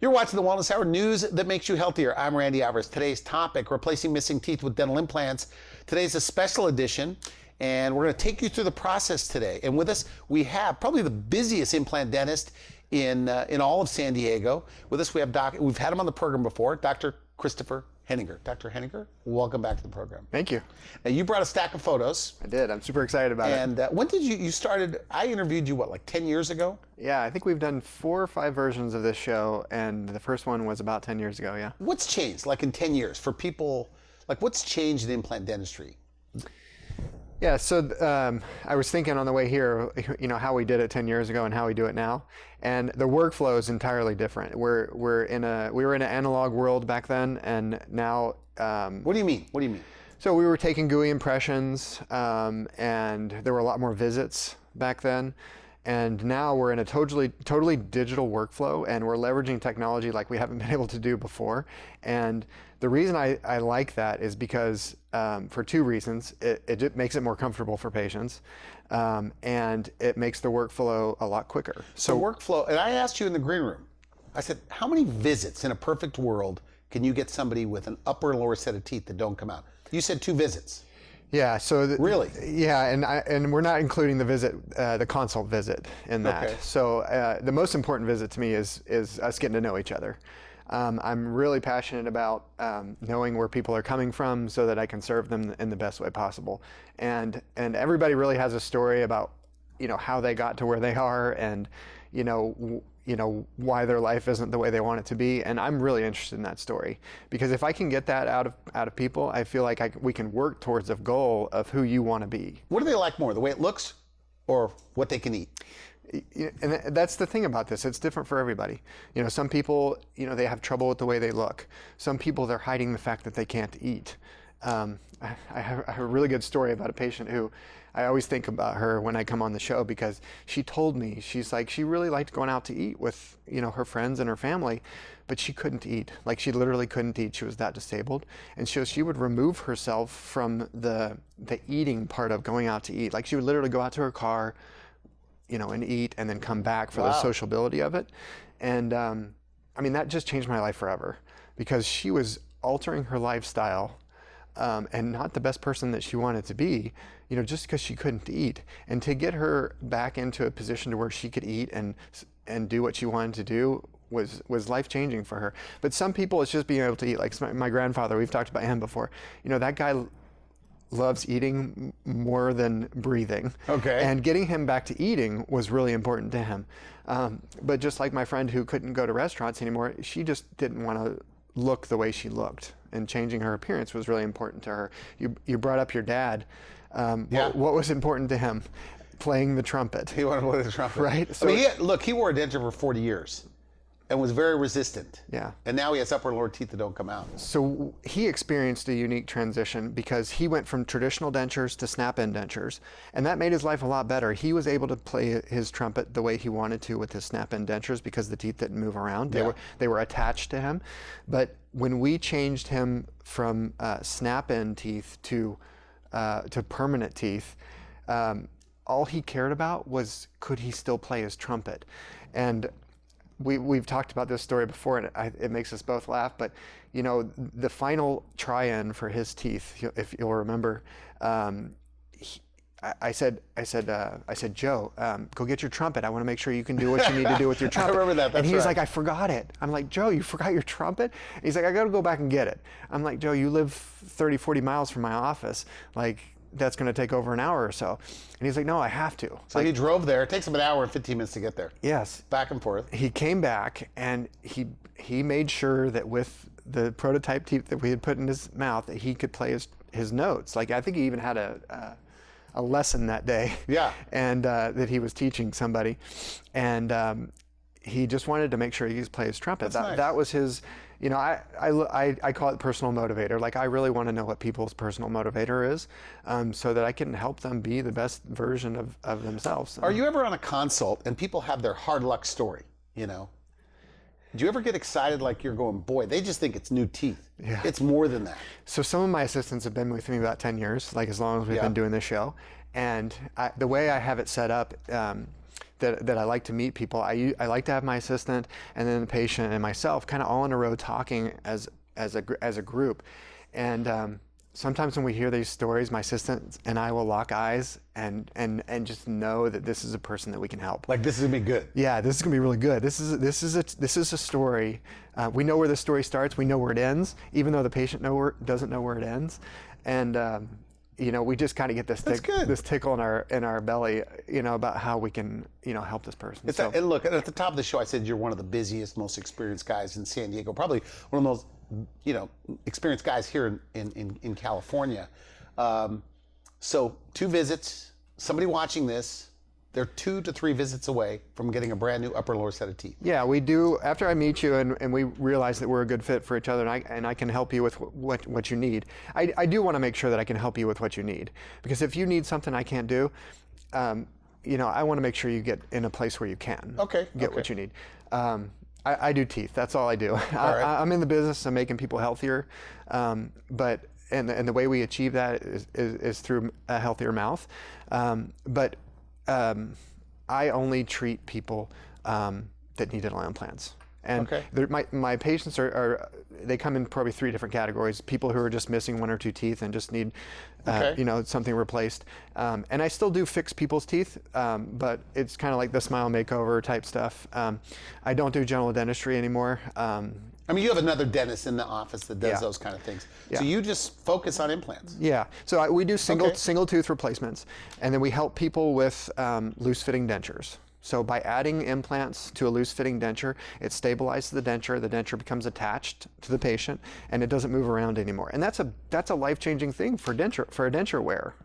You're watching the Wellness Hour, news that makes you healthier. I'm Randy Alvarez. Today's topic, replacing missing teeth with dental implants. Today's a special edition, and we're going to take you through the process today. And with us, we have probably the busiest implant dentist in all of San Diego. With us, we have we've had him on the program before, Dr. Christopher Henninger. Dr. Henninger, welcome back to the program. Thank you. Now, you brought a stack of photos. I did. I'm super excited about it. And when did you started, I interviewed you, what, like 10 years ago? Yeah, I think we've done 4 or 5 versions of this show, and the first one was about 10 years ago, yeah. What's changed, like in 10 years, for people, like what's changed in implant dentistry? Yeah, so I was thinking on the way here, you know, how we did it 10 years ago and how we do it now. And the workflow is entirely different. We were in an analog world back then, and now... What do you mean? What do you mean? So we were taking GUI impressions, and there were a lot more visits back then. And now we're in a totally digital workflow, and we're leveraging technology like we haven't been able to do before. And the reason I like that is because, for 2 reasons. It makes it more comfortable for patients, and it makes the workflow a lot quicker. So workflow, and I asked you in the green room, I said, how many visits in a perfect world can you get somebody with an upper and lower set of teeth that don't come out? You said 2 visits. Yeah. So really? Yeah, and we're not including the visit, the consult visit in that. Okay. So the most important visit to me is us getting to know each other. I'm really passionate about knowing where people are coming from so that I can serve them in the best way possible. And everybody really has a story about, you know, how they got to where they are, and you know why their life isn't the way they want it to be. And I'm really interested in that story, because if I can get that out of people, I feel like we can work towards a goal of who you want to be. What do they like more, the way it looks or what they can eat? And that's the thing about this. It's different for everybody. You know, some people, you know, they have trouble with the way they look. Some people, they're hiding the fact that they can't eat. I have a really good story about a patient who I always think about her when I come on the show, because she told me, she's like, she really liked going out to eat with, you know, her friends and her family, but she couldn't eat. Like, she literally couldn't eat. She was that disabled. And so she would remove herself from the eating part of going out to eat. Like, she would literally go out to her car, you know, and eat, and then come back for the sociability of it. And I mean, that just changed my life forever, because she was altering her lifestyle, and not the best person that she wanted to be, you know, just because she couldn't eat. And to get her back into a position to where she could eat and do what she wanted to do was life-changing for her. But some people, it's just being able to eat. Like my grandfather, we've talked about him before. You know, that guy loves eating more than breathing. Okay. And getting him back to eating was really important to him. But just like my friend who couldn't go to restaurants anymore, she just didn't want to look the way she looked, and changing her appearance was really important to her. You brought up your dad. Yeah. What was important to him? Playing the trumpet. He wanted to play the trumpet. Right? So, I mean, he wore a denture for 40 years and was very resistant. Yeah. And now he has upper and lower teeth that don't come out. So he experienced a unique transition, because he went from traditional dentures to snap-in dentures, and that made his life a lot better. He was able to play his trumpet the way he wanted to with his snap-in dentures, because the teeth didn't move around. They were attached to him. But when we changed him from snap-in teeth to permanent teeth, all he cared about was, could he still play his trumpet? And we've talked about this story before, and it makes us both laugh, but you know, the final try-in for his teeth, if you'll remember, I said, Joe, go get your trumpet. I want to make sure you can do what you need to do with your trumpet. I remember that. That's and he was right. like, I forgot it. I'm like, Joe, you forgot your trumpet? And he's like, I got to go back and get it. I'm like, Joe, you live 30, 40 miles from my office. Like, that's going to take over an hour or so. And he's like, no, I have to. So he drove there. It takes him an hour and 15 minutes to get there. Yes. Back and forth. He came back, and he made sure that with the prototype teeth that we had put in his mouth, that he could play his notes. Like, I think he even had a lesson that day. Yeah. And that he was teaching somebody. And he just wanted to make sure he could play his trumpet. That's nice. That was his, you know, I call it personal motivator. Like, I really want to know what people's personal motivator is, so that I can help them be the best version of themselves. Are you ever on a consult and people have their hard luck story, you know? Do you ever get excited, like you're going, boy, they just think it's new teeth? Yeah. It's more than that. So some of my assistants have been with me about 10 years, like as long as we've been doing this show. And the way I have it set up, that I like to meet people. I like to have my assistant and then the patient and myself kind of all in a row talking as a group. And sometimes when we hear these stories, my assistant and I will lock eyes and just know that this is a person that we can help. Like, this is gonna be good. Yeah, this is gonna be really good. This is a story. We know where the story starts. We know where it ends, even though the patient doesn't know where it ends. And we just kind of get this tickle in our belly, about how we can, help this person. And look, at the top of the show, I said you're one of the busiest, most experienced guys in San Diego, probably one of the most, experienced guys here in California. So 2 visits. Somebody watching this, they're 2 to 3 visits away from getting a brand new upper and lower set of teeth. Yeah, we do. After I meet you and we realize that we're a good fit for each other, and I can help you with what you need. I do want to make sure that I can help you with what you need, because if you need something I can't do, I want to make sure you get in a place where you can get what you need. I do teeth. That's all I do. I'm in the business of making people healthier, but the way we achieve that is through a healthier mouth. I only treat people that need dental implants. And my patients they come in probably 3 different categories. People who are just missing 1 or 2 teeth and just need something replaced. And I still do fix people's teeth, but it's kind of like the smile makeover type stuff. I don't do general dentistry anymore. You have another dentist in the office that does those kind of things. Yeah. So you just focus on implants. Yeah. So we do single tooth replacements, and then we help people with loose fitting dentures. So by adding implants to a loose fitting denture, it stabilizes the denture becomes attached to the patient, and it doesn't move around anymore. And that's a life-changing thing for a denture wearer.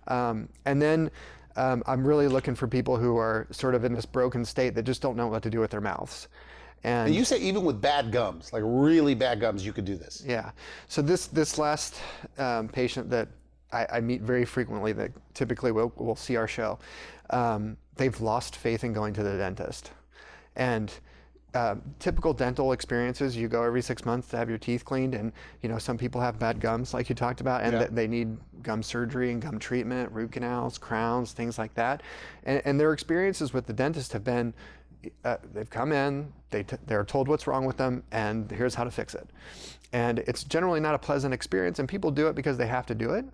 And then I'm really looking for people who are sort of in this broken state that just don't know what to do with their mouths. And you say even with bad gums, like really bad gums, you could do this. Yeah. So this last patient that I meet very frequently, that typically will see our show, they've lost faith in going to the dentist. And typical dental experiences, you go every 6 months to have your teeth cleaned, and some people have bad gums, like you talked about, and they need gum surgery and gum treatment, root canals, crowns, things like that. And their experiences with the dentist have been, they've come in, they're told what's wrong with them, and here's how to fix it. And it's generally not a pleasant experience, and people do it because they have to do it.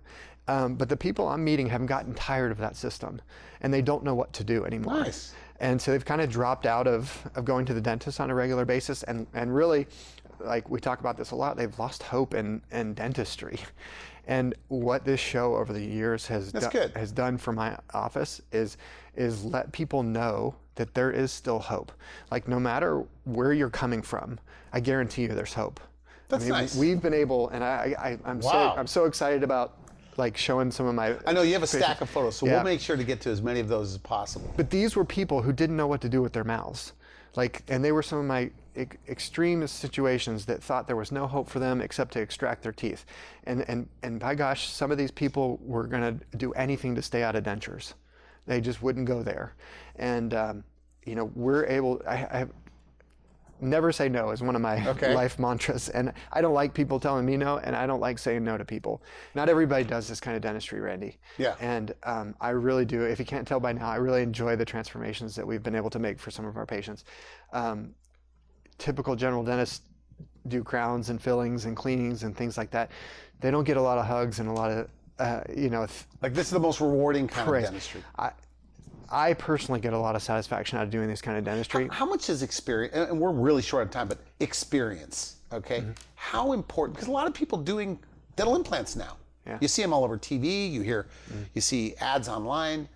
But the people I'm meeting have gotten tired of that system, and they don't know what to do anymore. Nice. And so they've kind of dropped out of going to the dentist on a regular basis, and really, like we talk about this a lot, they've lost hope in dentistry. And what this show over the years has done for my office is let people know that there is still hope. Like, no matter where you're coming from, I guarantee you there's hope. That's nice. We've been able, and I'm so excited about like showing some of my. I know you have a stack of photos, so Yeah. we'll make sure to get to as many of those as possible. But these were people who didn't know what to do with their mouths, and they were some of my extreme situations that thought there was no hope for them except to extract their teeth, and by gosh, some of these people were going to do anything to stay out of dentures. They just wouldn't go there, and we're able. I never say no is one of my life mantras, and I don't like people telling me no, and I don't like saying no to people. Not everybody does this kind of dentistry, Randy. Yeah. And I really do. If you can't tell by now, I really enjoy the transformations that we've been able to make for some of our patients. Typical general dentists do crowns and fillings and cleanings and things like that. They don't get a lot of hugs and a lot of, like, this is the most rewarding kind of dentistry. I personally get a lot of satisfaction out of doing this kind of dentistry. How much is experience, and we're really short on time, but experience, okay? Mm-hmm. How important, because a lot of people doing dental implants now. Yeah. You see them all over TV, you see ads online.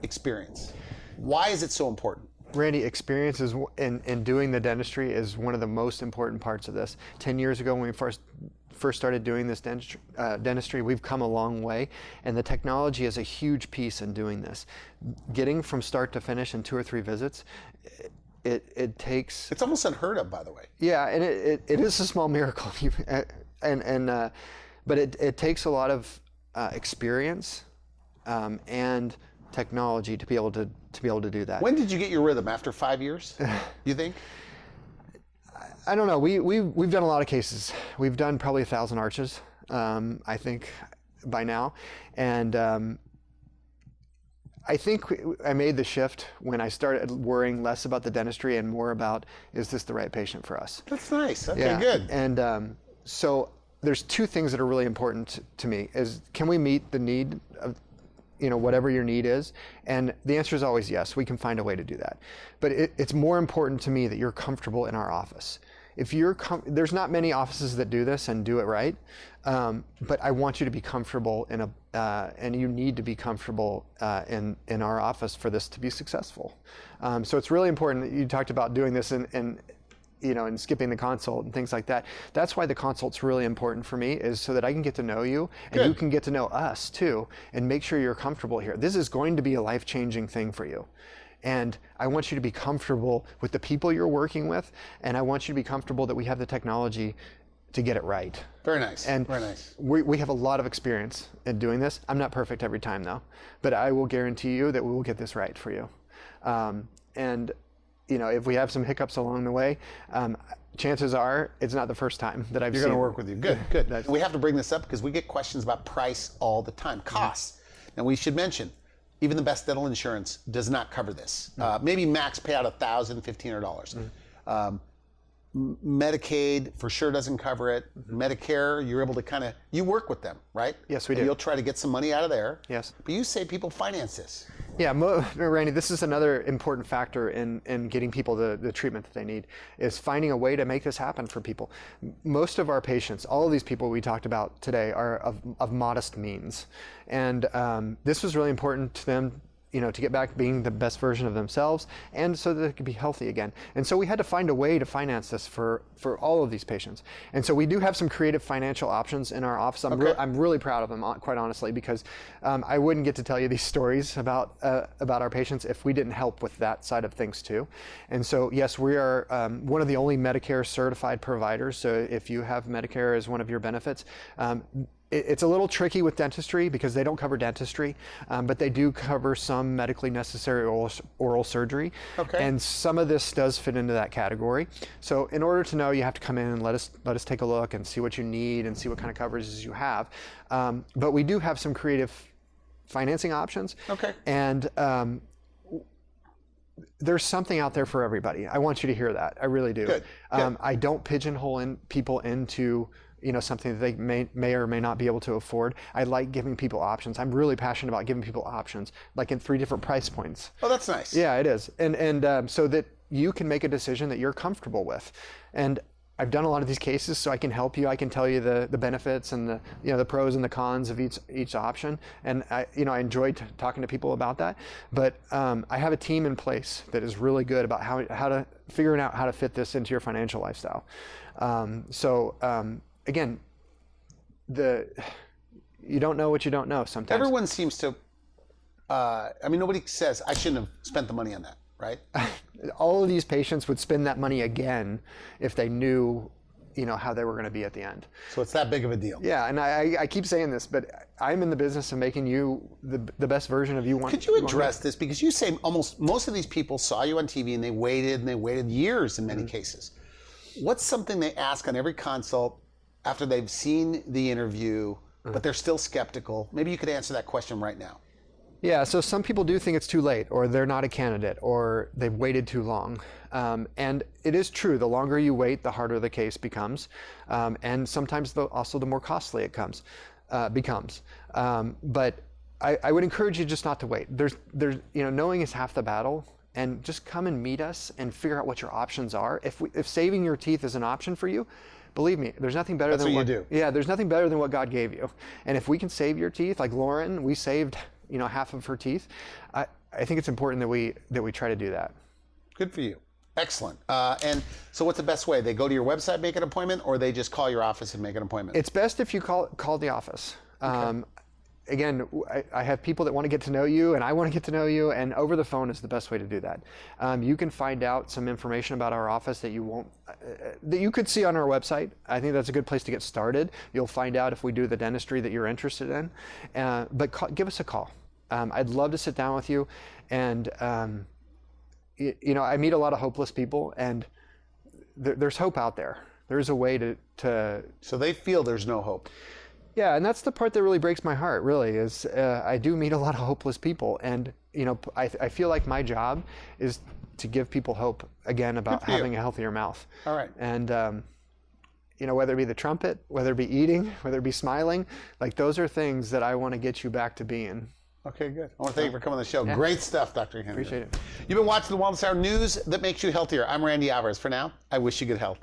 Experience. Why is it so important? Randy, experience is in doing the dentistry is one of the most important parts of this. 10 years ago when we first started doing this dentistry, we've come a long way, and the technology is a huge piece in doing this. Getting from start to finish in 2 or 3 visits, it takes... It's almost unheard of, by the way. Yeah, and it is a small miracle, but it takes a lot of experience and technology to be able to do that. When did you get your rhythm? After 5 years, you think? I don't know. We've done a lot of cases. We've done probably 1,000 arches, I think, by now, and I think I made the shift when I started worrying less about the dentistry and more about, is this the right patient for us? That's nice. Okay, Yeah. good. And so there's two things that are really important to me is, can we meet the need of, whatever your need is? And the answer is always yes, we can find a way to do that. But it's more important to me that you're comfortable in our office. If you're, there's not many offices that do this and do it right, but I want you to be comfortable and you need to be comfortable in our office for this to be successful. So it's really important that you talked about doing this and skipping the consult and things like that. That's why the consult's really important for me, is so that I can get to know you and Good. you can get to know us too, and make sure you're comfortable here. This is going to be a life-changing thing for you. And I want you to be comfortable with the people you're working with, and I want you to be comfortable that we have the technology to get it right. Very nice. And very nice. we have a lot of experience in doing this. I'm not perfect every time though, but I will guarantee you that we will get this right for you. And if we have some hiccups along the way, chances are it's not the first time that I've You're seen. going to work with you. Good, good. We have to bring this up because we get questions about price all the time. Costs. Now we should mention, even the best dental insurance does not cover this. Maybe max pay out $1,000, $1,500. Medicaid for sure doesn't cover it. Medicare, you're able to you work with them, right? Yes, we do. And you'll try to get some money out of there. Yes. But you say people finance this. Yeah, Randy, this is another important factor in getting people the treatment that they need, is finding a way to make this happen for people. Most of our patients, all of these people we talked about today, are of modest means. And this was really important to them, to get back being the best version of themselves, and so that they could be healthy again. And so we had to find a way to finance this for all of these patients. And so we do have some creative financial options in our office. I'm really proud of them, quite honestly, because I wouldn't get to tell you these stories about our patients if we didn't help with that side of things too. And so yes, we are one of the only Medicare certified providers. So if you have Medicare as one of your benefits, it's a little tricky with dentistry because they don't cover dentistry, but they do cover some medically necessary oral surgery. Okay. And some of this does fit into that category. So in order to know, you have to come in and let us take a look and see what you need and see what kind of coverages you have. But we do have some creative financing options. Okay. And there's something out there for everybody. I want you to hear that. I really do. Good. Good. I don't pigeonhole people into something that they may or may not be able to afford. I like giving people options. I'm really passionate about giving people options, like in 3 different price points. Oh, that's nice. Yeah, it is. And so that you can make a decision that you're comfortable with. And I've done a lot of these cases, so I can help you. I can tell you the benefits and the pros and the cons of each option. And I enjoy talking to people about that. But I have a team in place that is really good about how to figuring out how to fit this into your financial lifestyle. Again, you don't know what you don't know sometimes. Everyone seems to, nobody says, I shouldn't have spent the money on that, right? All of these patients would spend that money again if they knew, how they were going to be at the end. So it's that big of a deal. Yeah, and I keep saying this, but I'm in the business of making you the best version of you. Could you address this? Because you say most of these people saw you on TV and they waited years in many cases. What's something they ask on every consult after they've seen the interview, but they're still skeptical? Maybe you could answer that question right now. Yeah, so some people do think it's too late, or they're not a candidate, or they've waited too long. And it is true, the longer you wait, the harder the case becomes. And sometimes also the more costly it becomes. But I would encourage you just not to wait. There's knowing is half the battle. And just come and meet us and figure out what your options are. If saving your teeth is an option for you, believe me, there's nothing better than what you do. Yeah, there's nothing better than what God gave you. And if we can save your teeth, like Lauren, we saved half of her teeth. I think it's important that we try to do that. Good for you. Excellent. And so what's the best way? They go to your website, make an appointment, or they just call your office and make an appointment? It's best if you call the office. Okay. Again, I have people that want to get to know you, and I want to get to know you, and over the phone is the best way to do that. You can find out some information about our office that you could see on our website. I think that's a good place to get started. You'll find out if we do the dentistry that you're interested in. But give us a call. I'd love to sit down with you, and I meet a lot of hopeless people, and there's hope out there. There's a way to. So they feel there's no hope. Yeah, and that's the part that really breaks my heart, really, is I do meet a lot of hopeless people, and I feel like my job is to give people hope again about having a healthier mouth. All right. And whether it be the trumpet, whether it be eating, whether it be smiling, like those are things that I want to get you back to being. Okay, good. I want to thank you for coming on the show. Yeah. Great stuff, Dr. Henninger. Appreciate it. You've been watching the Wellness Hour news that makes you healthier. I'm Randy Alvarez. For now, I wish you good health.